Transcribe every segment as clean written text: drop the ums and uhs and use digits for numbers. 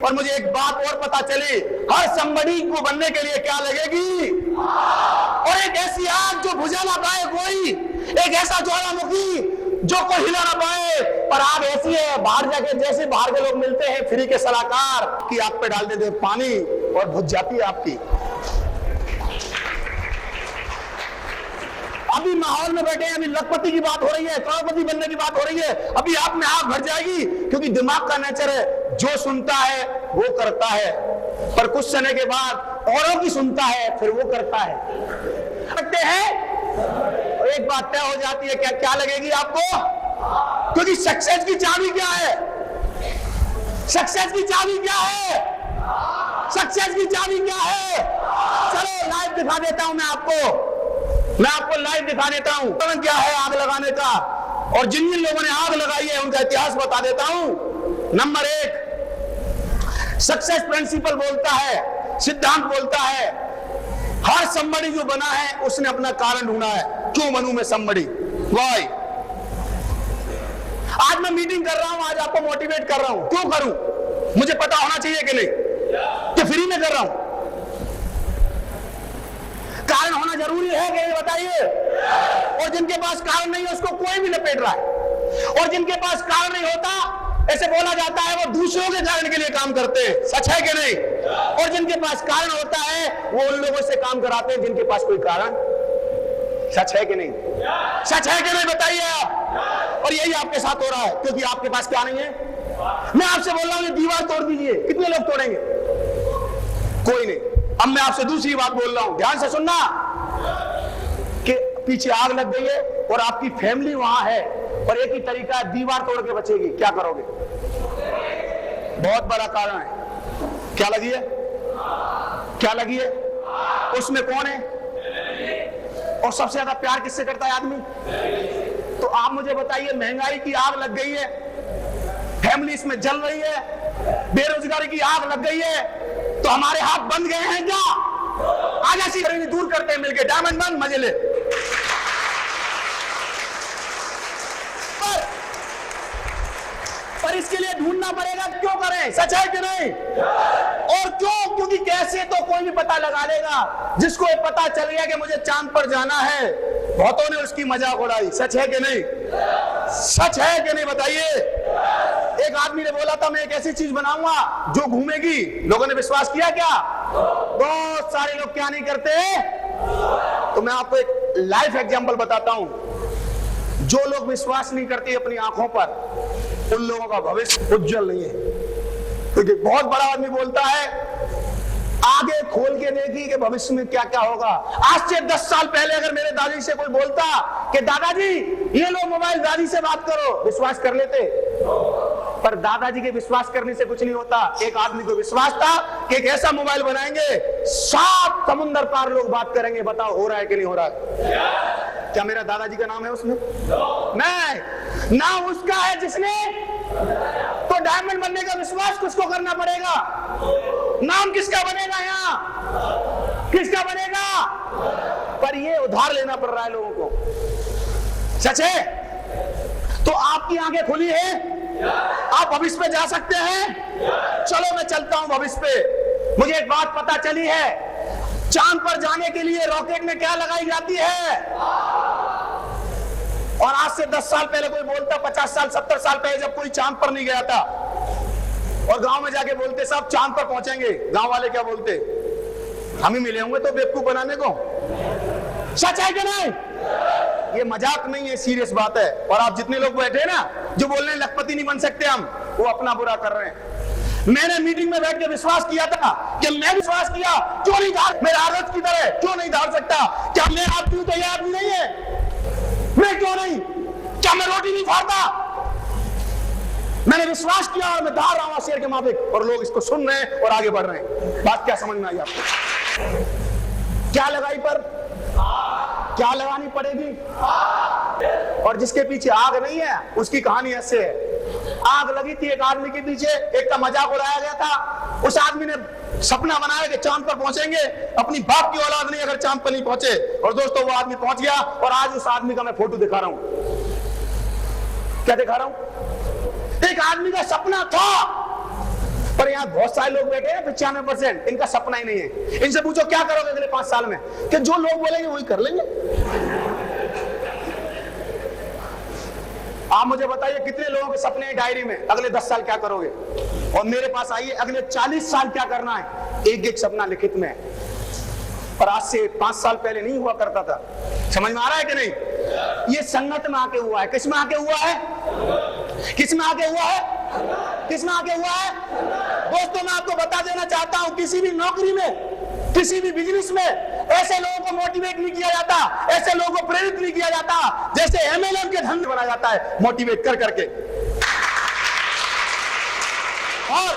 और मुझे एक बात और पता चली, हर somebody को बनने के लिए क्या लगेगी? और एक ऐसी आग जो बुझा ना पाए कोई, एक ऐसा ज्वालामुखी जो कोई हिला ना पाए। पर आग ऐसी है, बाहर जाके जैसे बाहर के लोग मिलते हैं फ्री के सलाहकार की, आग पे डाल देते हैं पानी और बुझ जाती है आपकी। अभी माहौल में बैठे हैं, अभी लखपति की बात हो रही है, करोड़पति बनने की बात हो रही है, अभी आप में आग भर जाएगी, क्योंकि दिमाग का नेचर है, जो सुनता है वो करता है, पर कुछ समय के बाद औरों की सुनता है फिर वो करता है। करते हैं और एक बात तय हो जाती है, क्या क्या लगेगी आपको? क्योंकि सक्सेस की चाबी क्या है? सक्सेस की चाबी क्या है? सक्सेस की चाबी क्या है? चलो लाइव दिखा देता हूं मैं आपको लाइव दिखा देता हूं क्या है आग लगाने का, और जिन जिन लोगों ने आग लगाई है उनका इतिहास बता देता हूं। नंबर 1, सक्सेस प्रिंसिपल बोलता है, सिद्धांत बोलता है, हर somebody जो बना है उसने अपना कारण ढूंढा है। क्यों बनूं मैं somebody? Why? आज मैं मीटिंग कर रहा हूं, आज आपको मोटिवेट कर रहा हूं, क्यों करूं? मुझे पता होना चाहिए कि नहीं कि फ्री में कर रहा हूं? कारण होना जरूरी है कि बताइए? और जिनके पास कारण नहीं है उसको कोई भी लपेट रहा है, और जिनके पास कारण नहीं होता, ऐसे बोला जाता है वो दूसरों के कारण के लिए काम करते हैं। सच है कि नहीं? और जिनके पास कारण होता है वो उन लोगों से काम कराते हैं जिनके पास कोई कारण। सच है कि नहीं? सच है कि नहीं बताइए आप? और यही आपके साथ हो रहा है, क्योंकि आपके पास क्या नहीं है। मैं आपसे बोल रहा हूं दीवार तोड़ दीजिए, कितने लोग तोड़ेंगे? कोई नहीं। अब मैं आपसे दूसरी बात बोल रहा हूं, ध्यान से सुनना, कि पीछे आग लग गई है और आपकी फैमिली वहां है, और एक ही तरीका है, दीवार तोड़ के बचेगी। क्या करोगे? बहुत बड़ा कारण है। क्या लगी है? क्या लगी है? उसमें कौन है? और सबसे ज्यादा प्यार किससे करता है आदमी? तो आप मुझे बताइए, महंगाई की आग लग गई है, फैमिली इसमें जल रही है, बेरोजगारी की आग लग गई है, तो हमारे हाथ बंद गए हैं क्या? आज ऐसी गरीबी दूर करते हैं मिलके, डायमंड बंद, मजे ले। पर इसके लिए ढूंढना पड़ेगा, क्यों करें? सच है कि नहीं? और क्यों? क्योंकि कैसे तो कोई भी पता लगा लेगा। जिसको पता चल गया कि मुझे चांद पर जाना है, बहुतों ने उसकी मजाक उड़ाई। सच है कि नहीं? सच है कि नहीं बताइए? एक आदमी ने बोला था मैं एक ऐसी चीज बनाऊंगा जो घूमेगी, लोगों ने विश्वास किया क्या? बहुत सारे लोग क्या नहीं करते? तो मैं आपको एक लाइफ एग्जांपल बताता हूं। जो लोग विश्वास नहीं करते अपनी आंखों पर, उन लोगों का भविष्य उज्जवल नहीं है। क्योंकि बहुत बड़ा आदमी बोलता है, आगे खोल के देखी कि भविष्य में क्या क्या होगा। आज से 10 साल पहले अगर मेरे दादी से कोई बोलता कि दादाजी ये लो मोबाइल, दादी से बात करो, विश्वास कर लेते। पर दादाजी के विश्वास करने से कुछ नहीं होता। एक आदमी को विश्वास था कि एक ऐसा मोबाइल बनाएंगे, 7 समुंदर पार लोग बात करेंगे। बताओ हो रहा है कि नहीं हो रहा है? क्या मेरा दादाजी का नाम है उसमें? नहीं, नाम उसका है जिसने। तो डायमंड बनने का विश्वास किसको करना पड़ेगा? नाम किसका बनेगा यहाँ? किसका बनेगा? पर ये उधार लेना पड़ रहा है लोगों को। सच है? तो आपकी आंखें खुली है, आप भविष्य पे जा सकते हैं। चलो मैं चलता हूं भविष्य पे। मुझे एक बात पता चली है, चांद पर जाने के लिए रॉकेट में क्या लगाई जाती है? और आज से 10 साल पहले कोई बोलता, 50 साल 70 साल पहले जब कोई चांद पर नहीं गया था, और गांव में जाके बोलते सब चांद पर पहुंचेंगे, गांव वाले क्या बोलते? हम ही मिले होंगे तो बेवकूफ बनाने को। सच है कि नहीं? ये मजाक नहीं है, सीरियस बात है। और आप जितने लोग बैठे ना जो बोल रहे हैं लखपति नहीं बन सकते हम, वो अपना बुरा कर रहे हैं। मैंने मीटिंग में बैठ के विश्वास किया था कि मैं विश्वास किया, क्यों नहीं धार, मेरा आदत की तरह क्यों नहीं धार सकता? क्या मैं आदमी तो ये आदमी नहीं है? मैं क्यों नहीं? क्या मैं रोटी नहीं फाड़ता? मैंने विश्वास किया और मैं धार रहा हूं शेर के माफिक, और लोग इसको सुन रहे हैं और आगे बढ़ रहे हैं। बात क्या समझ में आई आपको? क्या लगाई पर क्या लगानी पड़ेगी? और जिसके पीछे आग नहीं है उसकी कहानी ऐसे है। आग लगी थी एक आदमी के पीछे, एक का मजाक उड़ाया गया था। उस आदमी ने सपना बनाया कि चांद पर पहुंचेंगे, अपनी बाप की औलाद नहीं अगर चांद पर नहीं पहुंचे। और दोस्तों वो आदमी पहुंच गया, और आज उस आदमी का मैं फोटो दिखा रहा हूं। क्या दिखा रहा हूं? एक आदमी का सपना था पर यहाँ बहुत सारे लोग बैठे हैं 95%, इनका सपना ही नहीं है। इनसे पूछो क्या करोगे अगले 5 साल में, कि जो लोग बोलेंगे वही कर लेंगे। आप मुझे बताइए कितने लोगों के सपने हैं डायरी में, अगले 10 साल क्या करोगे? और मेरे पास आइए अगले 40 साल क्या करना है, एक एक सपना लिखित में। पर आज से 5 साल पहले नहीं हुआ करता था। समझ में आ रहा है कि नहीं? ये संगत में आके हुआ है। किस में आके हुआ है? किस में आके हुआ है? किस में आके हुआ है? दोस्तों मैं आपको बता देना चाहता हूं, किसी भी नौकरी में, किसी भी बिजनेस में ऐसे लोगों को मोटिवेट नहीं किया जाता, ऐसे लोगों को प्रेरित नहीं किया जाता जैसे एमएलएम के धंधे बनाया जाता है मोटिवेट कर करके। और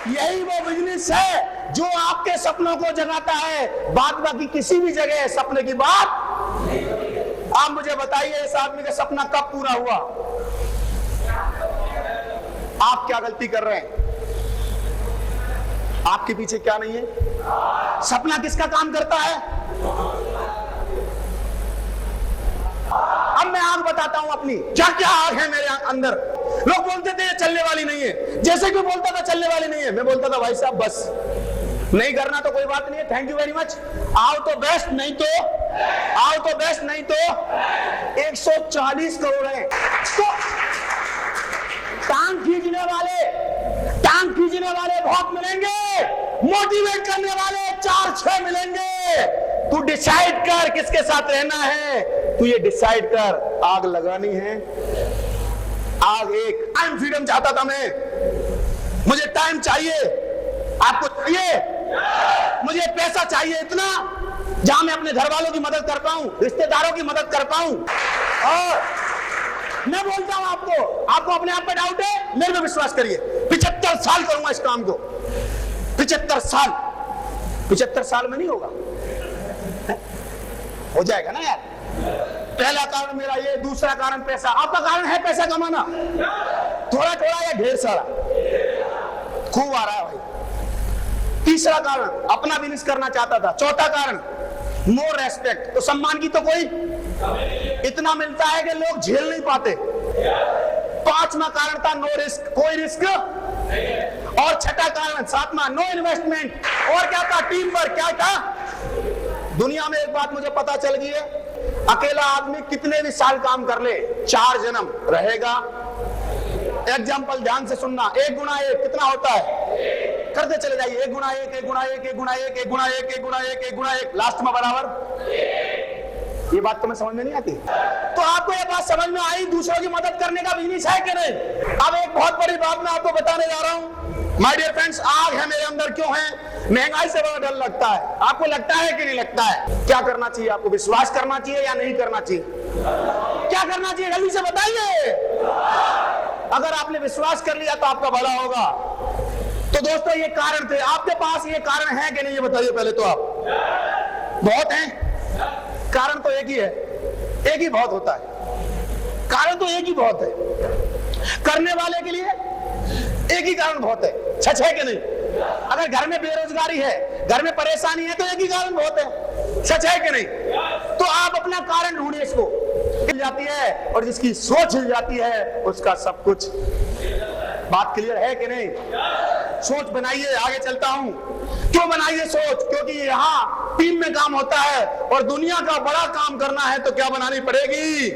यही वो बिजनेस है जो आपके सपनों को जगाता है। बात बाकी किसी भी जगह सपने की बात। आप मुझे बताइए इस आदमी का सपना कब पूरा हुआ? आप क्या गलती कर रहे हैं? आपके पीछे क्या नहीं है? सपना किसका काम करता है? अब मैं आग बताता हूं अपनी, क्या क्या आग है मेरे अंदर। लोग बोलते थे ये चलने वाली नहीं है, जैसे कि बोलता था चलने वाली नहीं है, मैं बोलता था भाई साहब बस, नहीं करना तो कोई बात नहीं है, थैंक यू वेरी मच, आओ तो बेस्ट, नहीं तो आओ तो बेस्ट, नहीं तो 140 करोड़ है तो टांग खींचने वाले बहुत मिलेंगे, मोटिवेट करने वाले 4-6 मिलेंगे। तू डिसाइड कर किसके साथ रहना है, तू ये डिसाइड कर। आग लगानी है, आग एक। टाइम फ्रीडम चाहता था मैं, मुझे टाइम चाहिए, आपको चाहिए, मुझे पैसा चाहिए इतना जहां मैं अपने घर वालों की मदद कर पाऊं, रिश्तेदारों की मदद कर पाऊं। और मैं बोलता हूं आपको अपने आप पे डाउट है, मेरे पे विश्वास करिए, 75 साल करूंगा इस काम को। 75 साल में नहीं होगा, हो जाएगा ना यार। पहला कारण मेरा ये, दूसरा कारण पैसा। आपका कारण है पैसा कमाना, थोड़ा थोड़ा या ढेर सारा, खूब आ रहा है भाई। तीसरा कारण अपना बिजनेस करना चाहता था। चौथा कारण मोर रेस्पेक्ट, तो सम्मान की तो कोई इतना मिलता है कि लोग झेल नहीं पाते। पांचवा कारण था नो रिस्क, कोई रिस्क। और छठा कारण, सातवां नो इन्वेस्टमेंट। और क्या था? Team work. क्या था? दुनिया में एक बात मुझे पता चल गई है, अकेला आदमी कितने भी साल काम कर ले 4 जन्म रहेगा। एग्जाम्पल ध्यान से सुनना, 1 गुना 1 कितना होता है? करते चले जाइए, 1 गुना 1, 1 गुना 1, 1 गुना 1, 1 गुना 1, 1 गुना 1, 1 गुना 1, लास्ट में बराबर। ये बात तुम्हें समझ में नहीं आती? तो आपको ये बात समझ में आई, दूसरों की मदद करने का बिजनेस है कि नहीं? अब एक बहुत बड़ी बात मैं आपको बताने जा रहा हूं माय डियर फ्रेंड्स। आग है मेरे अंदर क्यों है? महंगाई से बड़ा डर लगता है। आपको लगता है कि नहीं लगता है? क्या करना चाहिए आपको? विश्वास करना चाहिए या नहीं करना चाहिए? क्या करना चाहिए जल्दी से बताइए। अगर आपने विश्वास कर लिया तो आपका भला होगा। तो दोस्तों ये कारण थे। आपके पास ये कारण है कि नहीं, ये बताइए पहले तो आप। बहुत हैं कारण, तो एक ही है, एक ही बहुत होता है। कारण तो एक ही बहुत है, करने वाले के लिए एक ही कारण बहुत है। सच है कि नहीं? अगर घर में बेरोजगारी है, घर में परेशानी है, तो एक ही कारण बहुत है। सच है कि नहीं? तो आप अपना कारण ढूंढिए, इसको हिल जाती है, और जिसकी सोच हिल जाती है उसका सब कुछ। बात क्लियर है कि नहीं? सोच बनाइए, आगे चलता हूं। क्यों बनाइए सोच? क्योंकि यहाँ टीम में काम होता है, और दुनिया का बड़ा काम करना है तो क्या बनानी पड़ेगी?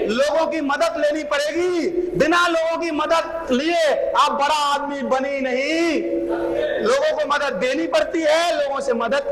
लोगों की मदद लेनी पड़ेगी। बिना लोगों की मदद लिए आप बड़ा आदमी बनी नहीं। लोगों को मदद देनी पड़ती है, लोगों से मदद